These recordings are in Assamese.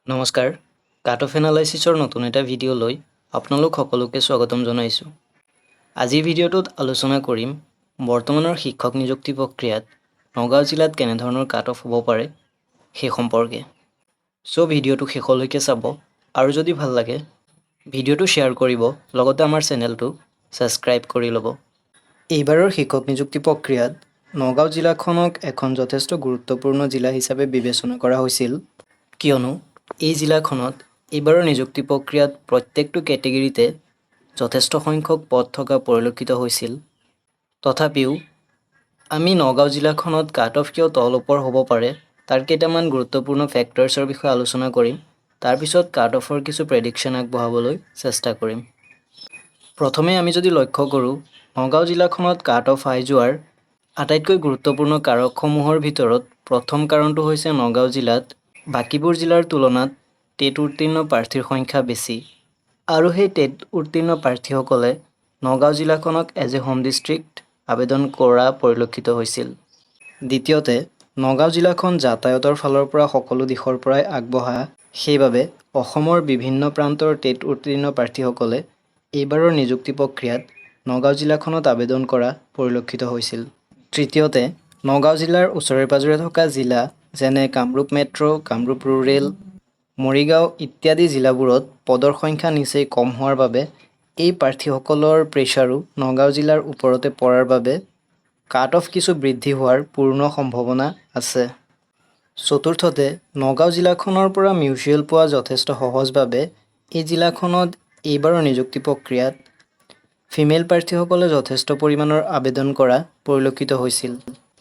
নমস্কাৰ, কাট অফ এনালাইচিছৰ নতুন এটা ভিডিঅ' লৈ আপোনালোক সকলোকে স্বাগতম জনাইছোঁ। আজিৰ ভিডিঅ'টোত আলোচনা কৰিম বৰ্তমানৰ শিক্ষক নিযুক্তি প্ৰক্ৰিয়াত নগাঁও জিলাত কেনেধৰণৰ কাট অফ হ'ব পাৰে সেই সম্পৰ্কে। ভিডিঅ'টো শেষলৈকে চাব আৰু যদি ভাল লাগে ভিডিঅ'টো শ্বেয়াৰ কৰিব, লগতে আমাৰ চেনেলটো ছাবস্ক্ৰাইব কৰি ল'ব। এইবাৰৰ শিক্ষক নিযুক্তি প্ৰক্ৰিয়াত নগাঁও জিলাখনক এখন যথেষ্ট গুৰুত্বপূৰ্ণ জিলা হিচাপে বিবেচনা কৰা হৈছিল, কিয়নো এই জিলাখনত এইবাৰৰ নিযুক্তি প্ৰক্ৰিয়াত প্ৰত্যেকটো কেটেগৰীতে যথেষ্ট সংখ্যক পদ থকা পৰিলক্ষিত হৈছিল। তথাপিও আমি নগাঁও জিলাখনত কাট অফ কিয় তল ওপৰ হ'ব পাৰে তাৰ কেইটামান গুৰুত্বপূৰ্ণ ফেক্টৰ্ছৰ বিষয়ে আলোচনা কৰিম। তাৰপিছত কাট অফৰ কিছু প্ৰেডিকশ্যন আগবঢ়াবলৈ চেষ্টা কৰিম। প্ৰথমে আমি যদি লক্ষ্য কৰোঁ, নগাঁও জিলাখনত কাট অফ হাই যোৱাৰ আটাইতকৈ গুৰুত্বপূৰ্ণ কাৰকসমূহৰ ভিতৰত প্ৰথম কাৰণটো হৈছে নগাঁও জিলাত বাকীবোৰ জিলাৰ তুলনাত টেট উত্তীৰ্ণ প্ৰাৰ্থীৰ সংখ্যা বেছি, আৰু সেই টেট উত্তীৰ্ণ প্ৰাৰ্থীসকলে নগাঁও জিলাখনক এজ এ হোম ডিষ্ট্ৰিক্ট আবেদন কৰা পৰিলক্ষিত হৈছিল। দ্বিতীয়তে, নগাঁও জিলাখন যাতায়াতৰ ফালৰ পৰা সকলো দিশৰ পৰাই আগবঢ়া, সেইবাবে অসমৰ বিভিন্ন প্ৰান্তৰ টেট উত্তীৰ্ণ প্ৰাৰ্থীসকলে এইবাৰৰ নিযুক্তি প্ৰক্ৰিয়াত নগাঁও জিলাখনত আবেদন কৰা পৰিলক্ষিত হৈছিল। তৃতীয়তে, নগাঁও জিলাৰ ওচৰে পাঁজৰে থকা জিলা যেনে কামৰূপ মেট্ৰ', কামৰূপ ৰুৰেল, মৰিগাঁও ইত্যাদি জিলাবোৰত পদৰ সংখ্যা নিচেই কম হোৱাৰ বাবে এই প্ৰাৰ্থীসকলৰ প্ৰেছাৰো নগাঁও জিলাৰ ওপৰতে পৰাৰ বাবে কাট অফ কিছু বৃদ্ধি হোৱাৰ পূৰ্ণ সম্ভাৱনা আছে। চতুৰ্থতে, নগাঁও জিলাখনৰ পৰা মিউচুৱেল পোৱা যথেষ্ট সহজ বাবে এই জিলাখনত এইবাৰৰ নিযুক্তি প্ৰক্ৰিয়াত ফিমেল প্ৰাৰ্থীসকলে যথেষ্ট পৰিমাণৰ আবেদন কৰা পৰিলক্ষিত হৈছিল।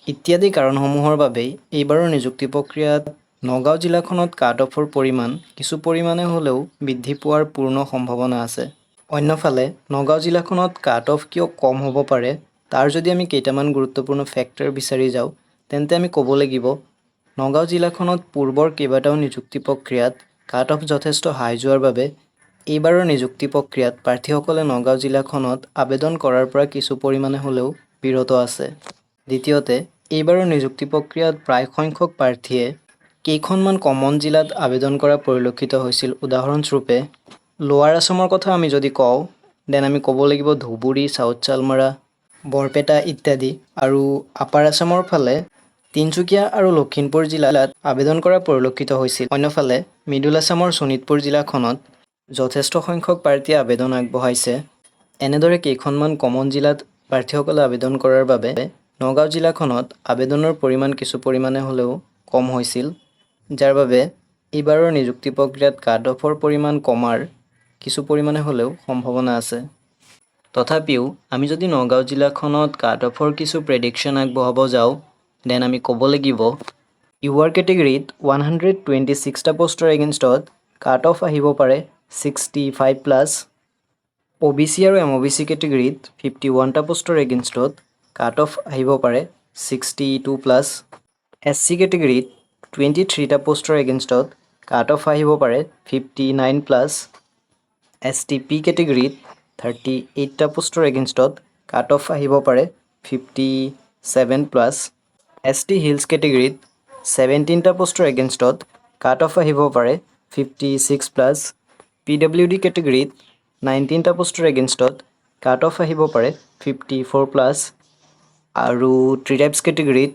ইত্যাদি কাৰণসমূহৰ বাবেই এইবাৰৰ নিযুক্তি প্ৰক্ৰিয়াত নগাঁও জিলাখনত কাট অফৰ পৰিমাণ কিছু পৰিমাণে হ'লেও বৃদ্ধি পোৱাৰ পূৰ্ণ সম্ভাৱনা আছে। অন্যফালে নগাঁও জিলাখনত কাট অফ কিয় কম হ'ব পাৰে তাৰ যদি আমি কেইটামান গুৰুত্বপূৰ্ণ ফেক্টৰ বিচাৰি যাওঁ, তেন্তে আমি ক'ব লাগিব নগাঁও জিলাখনত পূৰ্বৰ কেইবাটাও নিযুক্তি প্ৰক্ৰিয়াত কাট অফ যথেষ্ট হাই যোৱাৰ বাবে এইবাৰৰ নিযুক্তি প্ৰক্ৰিয়াত প্ৰাৰ্থীসকলে নগাঁও জিলাখনত আবেদন কৰাৰ পৰা কিছু পৰিমাণে হ'লেও বিৰত আছে। দ্বিতীয়তে, এইবাৰৰ নিযুক্তি প্ৰক্ৰিয়াত প্ৰায় সংখ্যক প্ৰাৰ্থীয়ে কেইখনমান কমন জিলাত আবেদন কৰা পৰিলক্ষিত হৈছিল। উদাহৰণস্বৰূপে, লোৱাৰ আছামৰ কথা আমি যদি কওঁ, দেন আমি ক'ব লাগিব ধুবুৰী, চাউথ চালমাৰা, বৰপেটা ইত্যাদি, আৰু আপাৰ আছামৰ ফালে তিনিচুকীয়া আৰু লখিমপুৰ জিলাত আবেদন কৰা পৰিলক্ষিত হৈছিল। অন্যফালে মিডল আছামৰ শোণিতপুৰ জিলাখনত যথেষ্ট সংখ্যক প্ৰাৰ্থীয়ে আবেদন আগবঢ়াইছে। এনেদৰে কেইখনমান কমন জিলাত প্ৰাৰ্থীসকলে আবেদন কৰাৰ বাবে নগাঁও জিলাখনত আবেদনৰ পৰিমাণ কিছু পৰিমাণে হ'লেও কম হৈছিল, যাৰ বাবে এইবাৰৰ নিযুক্তি প্ৰক্ৰিয়াত কাট অফৰ পৰিমাণ কমাৰ কিছু পৰিমাণে হ'লেও সম্ভাৱনা আছে। তথাপিও আমি যদি নগাঁও জিলাখনত কাট অফৰ কিছু প্ৰেডিকশ্যন আগবঢ়াব যাওঁ, দেন আমি ক'ব লাগিব ইউআৰ কেটেগৰীত 126টা পোষ্টৰ এগেইনষ্টত কাট অফ আহিব পাৰে 65+। OBC আৰু MOBC কেটেগৰীত 51টা পোষ্টৰ এগেইনষ্টত কাট অফ আহিব পাৰে 62+। SC কেটেগৰীত 23টা পোষ্টৰ এগেইনষ্টত কাট অফ আহিব পাৰে 59+। STP কেটেগৰীত 38টা পোষ্টৰ এগেইনষ্টত কাট অফ আহিব পাৰে 57+। ST হিলছ কেটেগৰীত 17টা পোষ্টৰ এগেইনষ্টত কাট অফ আহিব পাৰে 56+। PWD কেটেগৰীত 19টা পোষ্টৰ এগেইনষ্টত কাট অফ আহিব পাৰে 54+। আৰু ট্ৰাইবছ কেটেগৰীত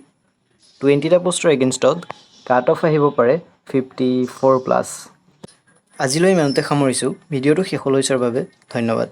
20টা পোষ্টৰ এগেইনষ্টত কাট অফ আহিব পাৰে 54+। আজিলৈ ইমানতে সামৰিছোঁ। ভিডিঅ'টো শেষলৈ চোৱাৰ বাবে ধন্যবাদ।